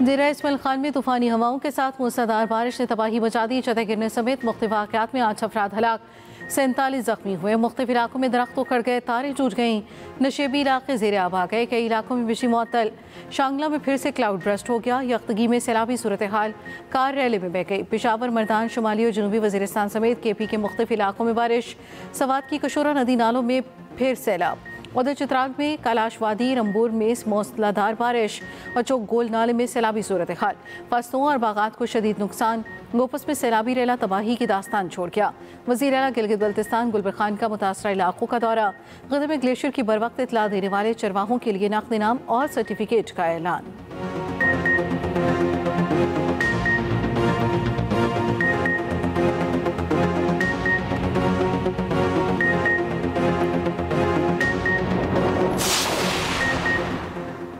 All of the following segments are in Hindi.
डेरा इस्माइल खान में तूफानी हवाओं के साथ मूसलाधार बारिश ने तबाही मचा दी। छतें गिरने समेत मुख्तलिफ वाक़यात में 8 अफराद हलाक, 47 जख्मी हुए। मुख्तलिफ इलाकों में दरख्त उखड़ गए, तारें टूट गईं, नशेबी इलाके ज़ेर आब आ गए। कई इलाकों में बिजली मुअत्तल। शांगला में फिर से क्लाउड ब्रस्ट हो गया। यख्तगी में सैलाबी सूरत हाल, कार रैली में बह गई। पेशावर, मर्दान, शुमाली और जनूबी वज़ीरिस्तान समेत KP के मुख्तलिफ इलाकों में बारिश। सवात की कशोरा नदी नालों में फिर सैलाब। उधर चित्राल में कैलाश वादी, रंबूर में मूसलाधार बारिश और चौक गोल नाले में सैलाबी सूरत हाल। फसलों और बागात को शदीद नुकसान। गोपस में सैलाबी रेला तबाही की दास्तान छोड़ गया। वज़ीर आला गिलगित बल्तिस्तान गुलबर खान का मुतासरा इलाकों का दौरा। गदर में ग्लेशियर की बर वक्त इतला देने वाले चरवाहों के लिए नक़द इनाम और सर्टिफिकेट का ऐलान।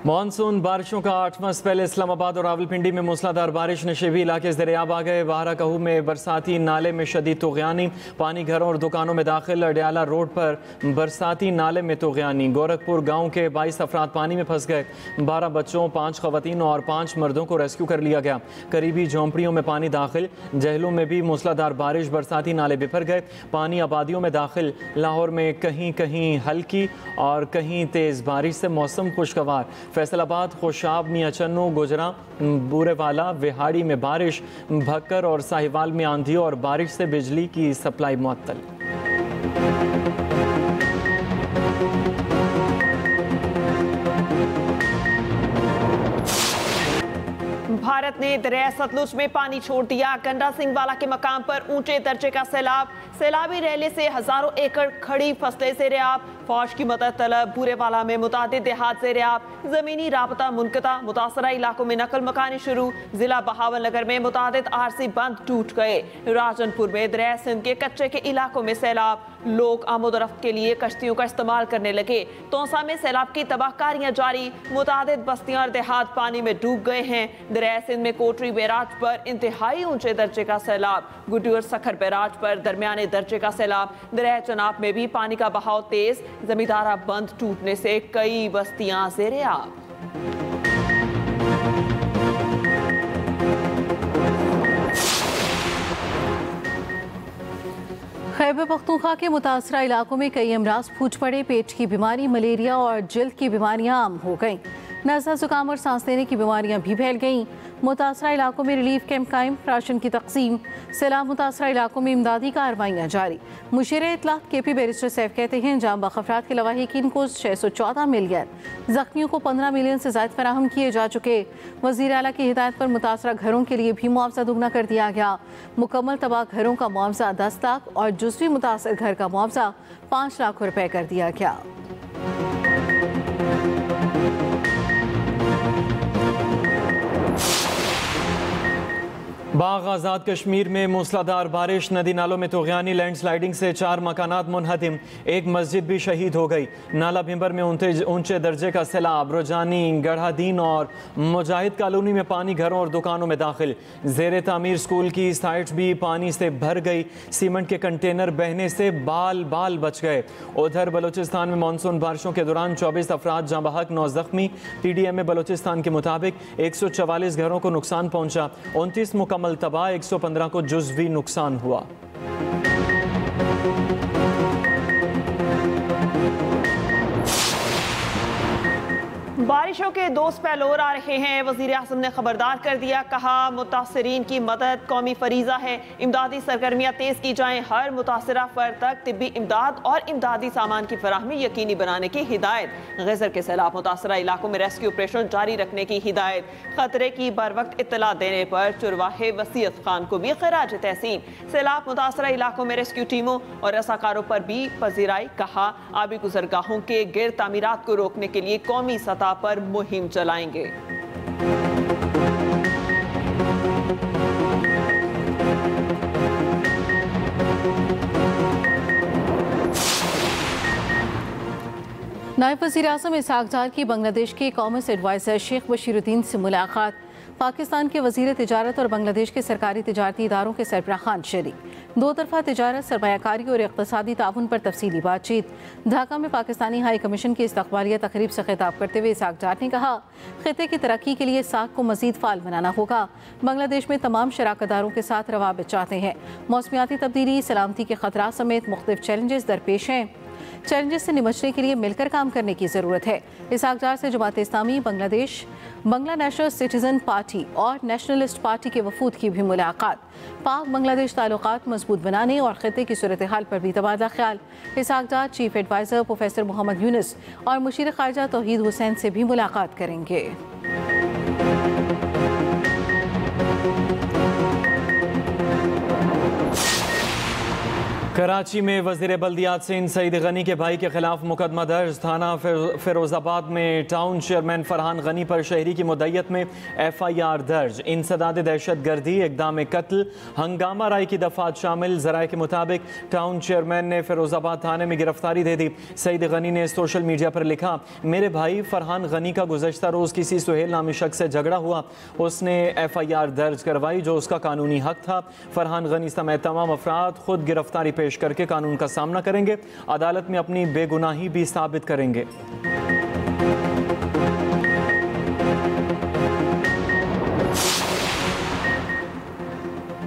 मानसून बारिशों का 8वां स्पेल। इस्लामाबाद और रावलपिंडी में मूसलाधार बारिश, नशेबी इलाके ज़ेर-ए-आब आ गए। बाहरा कहू में बरसाती नाले में शदीद तुग़यानी, पानी घरों और दुकानों में दाखिल। अडियाला रोड पर बरसाती नाले में तुग़यानी। गोरखपुर गांव के 22 अफराद पानी में फंस गए। 12 बच्चों, 5 ख़वातीन और 5 मर्दों को रेस्क्यू कर लिया गया। करीबी झोंपड़ियों में पानी दाखिल। जहलों में भी मूसलाधार बारिश, बरसाती नाले बिफर गए, पानी आबादियों में दाखिल। लाहौर में कहीं कहीं हल्की और कहीं तेज़ बारिश से मौसम खुशगवार। फैसलाबाद, खुशाब, मियां चन्नू, गुजरा, बूरेवाला, विहाड़ी में बारिश। भक्कर और साहिवाल में आंधी और बारिश से बिजली की सप्लाई मुअत्तल। भारत ने दरिया सतलुज में पानी छोड़ दिया। गंडा सिंह वाला के मकाम पर ऊंचे दर्जे का सैलाब। सैलाबी रैले से हजारों एकड़ खड़ी फसलें ज़ेर-ए-आब। फौज की मदद तलब। बूरेवाला में मुतादिद देहात ज़ेर-ए-आब। ज़मीनी राबता मुनक़ता। मुतासरा इलाकों में नकल मकानी शुरू। जिला बहावलनगर में मुतादिद RC बंद टूट गए। राजनपुर में दरिया सिंध के कच्चे के इलाकों में सैलाब। लोग आमोदरफ्त के लिए कश्तियों का इस्तेमाल करने लगे। तौसा में सैलाब की तबाहकारियां जारी। मुतादिद बस्तियां और देहात पानी में डूब गए हैं। दरिया सिंध में कोटरी बैराज पर इंतहाई ऊंचे दर्जे का सैलाब। गुड्डी और सखर बैराज पर दरमियाने दर्जे का सैलाब। दरिया चनाब में भी पानी का बहाव तेज। जमींदारा बंद टूटने से कई बस्तियां ज़ेर-ए-आब। खैबर पख्तूनख्वा के मुतासरा इलाकों में कई अमराज फूट पड़े। पेट की बीमारी, मलेरिया और जल्द की बीमारियां आम हो गईं। नज़ला, जुकाम और सांस लेने की बीमारियां भी फैल गईं। मुतासरा इलाकों में रिलीफ कैंप कायम, राशन की तकसीम। सैलाब मुतासरा इलाकों में इमदादी कार्रवाइयाँ जारी। मुशीर इत्तलात KP बैरिस्टर सैफ कहते हैं, जाम बख्श अफराद के लवाहिकीन को 614 मिलियन, जख्मियों को 15 मिलियन से ज़ायद फराहम किए जा चुके। वज़ीर आला की हिदायत पर मुतासरा घरों के लिए भी मुआवजा दुगना कर दिया गया। मुकम्मल तबाह घरों का मुआवजा 10 लाख और जुज़वी मुतासर घर का मुआवजा 5 लाख रुपए कर दिया गया। बाग आज़ाद कश्मीर में मूसलाधार बारिश, नदी नालों में तुग़यानी, लैंडस्लाइडिंग से 4 मकानात मुनहदिम। एक मस्जिद भी शहीद हो गई। नाला भिंबर में ऊंचे दर्जे का सैलाब। रुजानी, गढ़ादीन और मुजाहिद कॉलोनी में पानी घरों और दुकानों में दाखिल। ज़ेर तामीर स्कूल की साइट्स भी पानी से भर गई। सीमेंट के कंटेनर बहने से बाल बाल बच गए। उधर बलूचिस्तान में मानसून बारिशों के दौरान 24 अफराद जाँ बहक, 9 जख्मी। TDMA बलूचिस्तान के मुताबिक 144 घरों को नुकसान पहुंचा। 29 मुकम्मल तबाह, 115 को जुज़वी नुकसान हुआ। बारिशों के 2 स्पेल और आ रहे हैं। वज़ीर आज़म ने खबरदार कर दिया, कहा मुतासरीन की मदद कौमी फरीज़ा है। इमदादी सरगर्मियाँ तेज़ की जाएँ। हर मुतासरा फर्द तक तिब्बी इमदाद और इमदादी सामान की फराहमी यकीनी बनाने की हिदायत। गज़र के सैलाब मुतासरा इलाकों में रेस्क्यू ऑपरेशन जारी रखने की हिदायत। खतरे की बर वक्त इत्तला देने पर चुरवाहे वसीयत खान को भी खराज तहसीन। सैलाब मुतासरा इलाकों में रेस्क्यू टीमों और रसाकारों पर भी पजीराई। कहा आबी गुजरगाहों के गिर तामीरात को रोकने के लिए कौमी सतह पर मुहिम चलाएंगे। नायब वज़ीर आज़म इसहाक़ डार की बांग्लादेश के कॉमर्स एडवाइज़र शेख बशीरुद्दीन से मुलाकात। पाकिस्तान के वज़ीर तिजारत और बांग्लादेश के सरकारी तिजारती इदारों के सरबराहान शरीक। दो तरफा तिजारत, सरमायाकारी और इक़्तिसादी ताउन पर तफसीली बातचीत। ढाका में पाकिस्तानी हाई कमीशन की इस्तक़बालिया तकरीब से खिताब करते हुए इसाक डार ने कहा, खिते की तरक्की के लिए साक को मज़ीद फ़ाल बनाना होगा। बांग्लादेश में तमाम शराकतदारों के साथ रवाबित चाहते हैं। मौसमियाती तब्दीली, सलामती के खतरा समेत मुख्तलिफ चैलेंजेस दरपेश हैं। चैलेंजेस से निपटने के लिए मिलकर काम करने की ज़रूरत है। इसाक डार से Jamaat Islami, Bangladesh, Bangla national citizen party और नेशनलिस्ट पार्टी के वफूद की भी मुलाकात। पाक बांग्लादेश ताल्लुकात मजबूत बनाने और खिते की सूरत हाल पर भी तबादला ख्याल। Ishaq Dar chief adviser professor Mohammad Yunus और मुशीर ख़ारजा तौहीद हुसैन से भी मुलाकात करेंगे। कराची में वज़ीर बल्दियात सिंध सईद गनी के भाई के खिलाफ मुकदमा दर्ज। थाना फिरोजाबाद में टाउन चेयरमैन फरहान गनी पर शहरी की मुद्दत में FIR दर्ज। इंसदाद दहशत गर्दी, इक़दाम कत्ल, हंगामा राय की दफात शामिल। ज़राए के मुताबिक टाउन चेयरमैन ने फिरोजाबाद थाने में गिरफ्तारी दे दी। सईद गनी ने सोशल मीडिया पर लिखा, मेरे भाई फरहान गनी का गुज़श्ता रोज़ किसी सुहेल नामी शख्स से झगड़ा हुआ। उसने FIR दर्ज करवाई जो उसका कानूनी हक था। फरहान गनी समेत तमाम अफराद खुद गिरफ्तारी पेश करके कानून का सामना करेंगे। अदालत में अपनी बेगुनाही भी साबित करेंगे।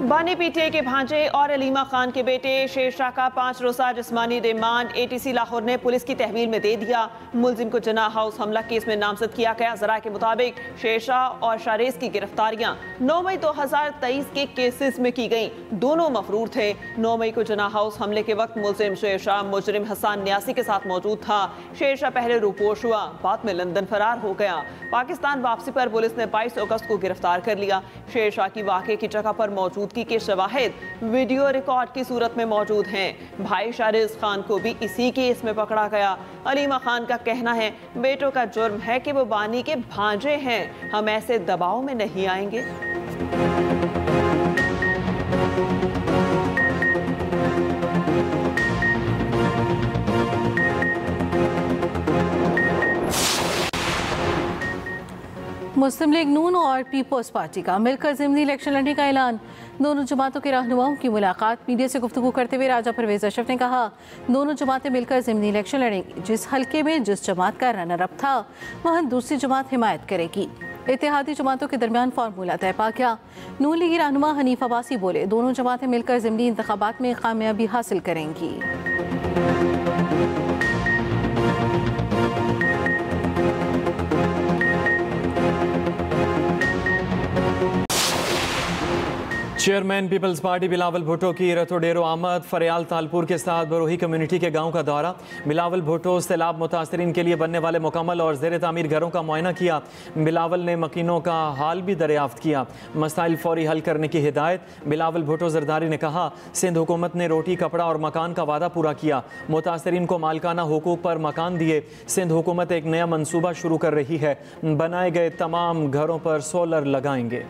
बानी पीटीआई के भांजे और अलीमा खान के बेटे शेरशाह का 5 रोज़ा जिस्मानी रिमांड ATC लाहौर ने पुलिस की तहवील में दे दिया। मुलजिम को जना हाउस हमला केस में नामजद किया गया। ज़राए के मुताबिक शेरशाह और शारेज की गिरफ्तारियां 9 मई 2023 के केसेस में की गई। दोनों मफरूर थे। 9 मई को जना हाउस हमले के वक्त मुलजिम शेरशाह मुजरिम हसन न्यासी के साथ मौजूद था। शेरशाह पहले रूपोश हुआ, बाद में लंदन फरार हो गया। पाकिस्तान वापसी पर पुलिस ने 22 अगस्त को गिरफ्तार कर लिया। शेरशाह की वाक़े की जगह पर मौजूदगी के शवाहिद वीडियो रिकॉर्ड की सूरत में मौजूद हैं। भाई शारिज खान को भी इसी केस में पकड़ा गया। अलीमा खान का कहना है, बेटों का जुर्म है कि वो बानी के भांजे हैं, हम ऐसे दबाव में नहीं आएंगे। मुस्लिम लीग नून और पीपल्स पार्टी का मिलकर ज़िमनी इलेक्शन लड़ने का ऐलान। दोनों जमातों के रहनुमाओं की मुलाकात। मीडिया से गुफ्तगू करते हुए राजा परवेज अशरफ ने कहा, दोनों जमातें मिलकर ज़िमनी इलेक्शन लड़ेंगी। जिस हल्के में जिस जमात का रनर अप था वहाँ दूसरी जमात हिमायत करेगी। इत्तेहादी जमातों के दरमियान फार्मूला तय पा गया। नून लीगी रहनुमा हनीफ अब्बासी बोले, दोनों जमातें मिलकर ज़िमनी इंतखाबात में कामयाबी हासिल करेंगी। चेयरमैन पीपल्स पार्टी बिलावल भुट्टो की रतोडेरो आमद। फरियाल तालपुर के साथ बरोही कम्युनिटी के गांव का दौरा। बिलावल भुट्टो सैलाब मुतासरीन के लिए बनने वाले मुकम्मल और ज़ेर तामीर घरों का मुआयना किया। बिलावल ने मकीनों का हाल भी दरियाफ्त किया। मसाइल फौरी हल करने की हिदायत। बिलावल भुट्टो जरदारी ने कहा, सिंध हुकूमत ने रोटी, कपड़ा और मकान का वादा पूरा किया। मुतासरीन को मालकाना हुकूक पर मकान दिए। सिंध हुकूमत एक नया मनसूबा शुरू कर रही है। बनाए गए तमाम घरों पर सोलर लगाएंगे।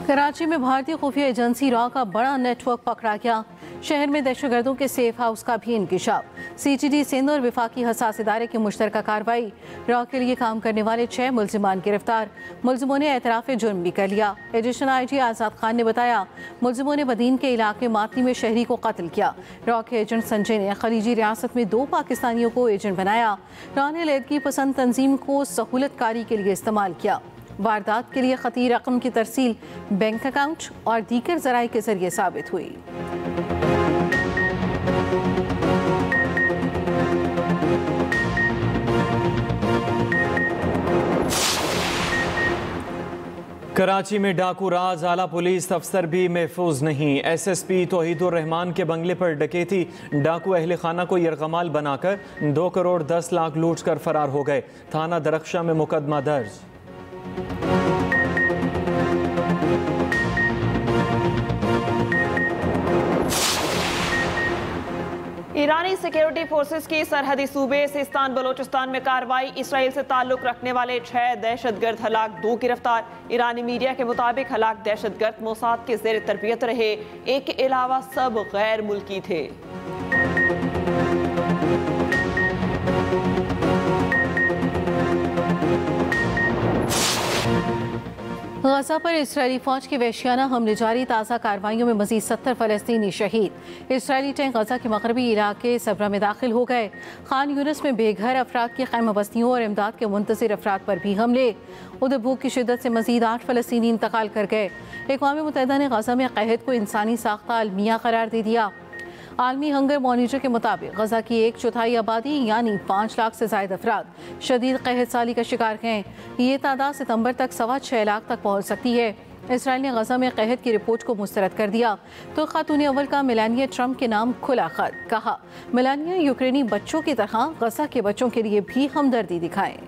कराची में भारतीय खुफिया एजेंसी रॉ का बड़ा नेटवर्क पकड़ा गया। शहर में दहशतगर्दों के सेफ हाउस का भी इंकिशाफ। CGD सिंध और विफाकी हसास इदारे की मुश्तरका कार्रवाई। रॉ के लिए काम करने वाले 6 मुलजिमान गिरफ्तार। मुलजिमों ने एतराफ़ जुर्म भी कर लिया। एडिशनल IG आज़ाद खान ने बताया, मुलजिमों ने बदीन के इलाके मातनी में शहरी को कत्ल किया। रॉ के एजेंट संजय ने खलीजी रियासत में 2 पाकिस्तानियों को एजेंट बनाया। रॉ ने लैदगी पसंद तंजीम को सहूलतकारी के लिए इस्तेमाल किया। वारदात के लिए खती रकम की तरसील बैंक अकाउंट और दीगर ज़राए के जरिए साबित हुई। कराची में डाकू राज। आला पुलिस अफसर भी महफूज नहीं। SSP तौहीदुर रहमान के बंगले पर डकैती। डाकू अहले खाना को यरगमाल बनाकर 2 करोड़ 10 लाख लूट कर फरार हो गए। थाना दरख्शा में मुकदमा दर्ज। ईरानी सिक्योरिटी फोर्सेस की सरहदी सूबे सिस्तान बलोचिस्तान में कार्रवाई। इसराइल से ताल्लुक रखने वाले 6 दहशतगर्द हलाक, 2 गिरफ्तार। ईरानी मीडिया के मुताबिक हलाक दहशतगर्द मोसाद के ज़ेर तरबियत रहे। एक के अलावा सब गैर मुल्की थे। गजा पर इसराइली फौज की वहशियाना हमले जारी, ताज़ा कार्रवाइयों में मजीद 70 फलस्तीनी शहीद। इसराइली टैंक गजा के मगरबी इलाके सबरा में दाखिल हो गए। खान यूनिस में बेघर अफराद की खैमा बस्तियों और इमदाद के मुंतज़िर अफराद पर भी हमले। उधर भूख की शिद्दत से मजीद 8 फलस्तीनी इंतकाल कर गए। अक़वाम मुत्तहिदा ने गजा में कहत को इंसानी साख्ता अलमिया करार दे दिया। आलमी हंगर मॉनिटर के मुताबिक गजा की 1/4 आबादी यानी 5 लाख से ज़ायद अफराद शदीद कहत साली का शिकार हैं। ये तादाद सितंबर तक 6.25 लाख तक पहुँच सकती है। इसराइल ने गजा में कहत की रिपोर्ट को मुस्तरद कर दिया तो खातून अव्वल का मेलानिया ट्रंप के नाम खुला खत। कहा, मेलानिया यूक्रेनी बच्चों की तरह गजा के बच्चों के लिए भी हमदर्दी दिखाएं।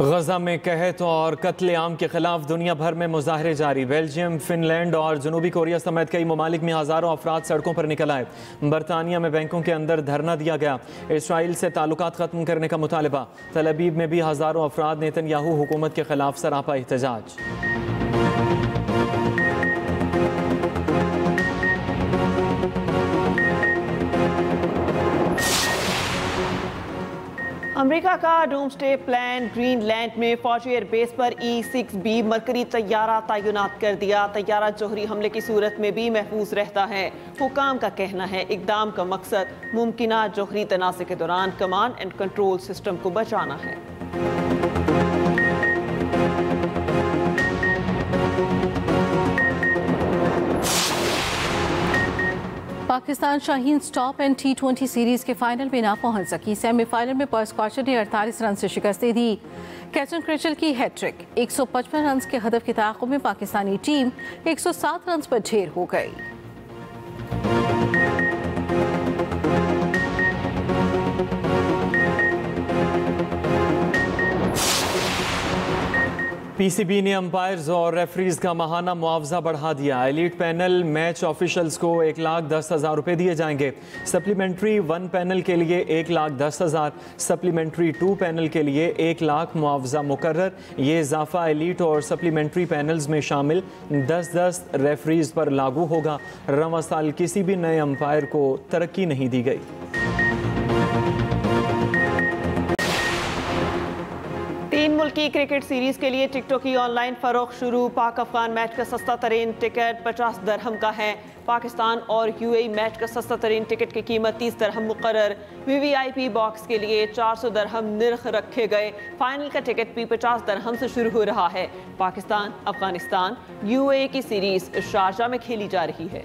गजा में कहत और कत्लेआम के खिलाफ दुनिया भर में मुजाहरे जारी। बेल्जियम, फिनलैंड और जनूबी कोरिया समेत कई ममालिक में हज़ारों अफराद सड़कों पर निकल आए। बरतानिया में बैंकों के अंदर धरना दिया गया। इसराइल से ताल्लुकात ख़त्म करने का मुतालबा। तल अबीब में भी हज़ारों अफराद नेतन्याहू हुकूमत के खिलाफ सरापा एहतजाज। अमेरिका का डूम्सडे प्लान ग्रीनलैंड में फौजी एयरबेस पर E-6B मरकरी तैयारा तैनात कर दिया। तैयारा जोहरी हमले की सूरत में भी महफूज रहता है। हुकाम का कहना है इकदाम का मकसद मुमकिना जोहरी तनाज़े के दौरान कमांड एंड कंट्रोल सिस्टम को बचाना है। Pakistan Shaheen stop and T20 series के फाइनल में ना पहुंच सकी। सेमीफाइनल में पर्स स्कॉचर ने 48 रन से शिकस्त दे दी। कैचन क्रिचल की हैट्रिक। 155 रन के हदफ के ताक़ुब में पाकिस्तानी टीम 107 रन पर ढेर हो गई। PCB ने अंपायर्स और रेफरीज का माहाना मुआवजा बढ़ा दिया। एलीट पैनल मैच ऑफिशल्स को 1,10,000 रुपये दिए जाएंगे। सप्लीमेंट्री 1 पैनल के लिए 1,10,000, सप्लीमेंट्री 2 पैनल के लिए 1 लाख मुआवजा मुकर्रर। ये इजाफा एलीट और सप्लीमेंट्री पैनल्स में शामिल 10-10 रेफरीज पर लागू होगा। रवां साल किसी भी नए अंपायर को तरक्की नहीं दी गई। 3 मुल्की क्रिकेट सीरीज के लिए टिकटों की ऑनलाइन फरोख्त शुरू। पाक अफगान मैच का सस्ता तरीन टिकट 50 दरहम का है। पाकिस्तान और UAE मैच का सस्ता तरीन टिकट की कीमत 30 दरहम मुकर्रर। VVIP बॉक्स के लिए 400 दरहम निर्ख रखे गए। फाइनल का टिकट भी 50 दरहम से शुरू हो रहा है। पाकिस्तान अफगानिस्तान UAE की सीरीज शारजाह में खेली जा रही है।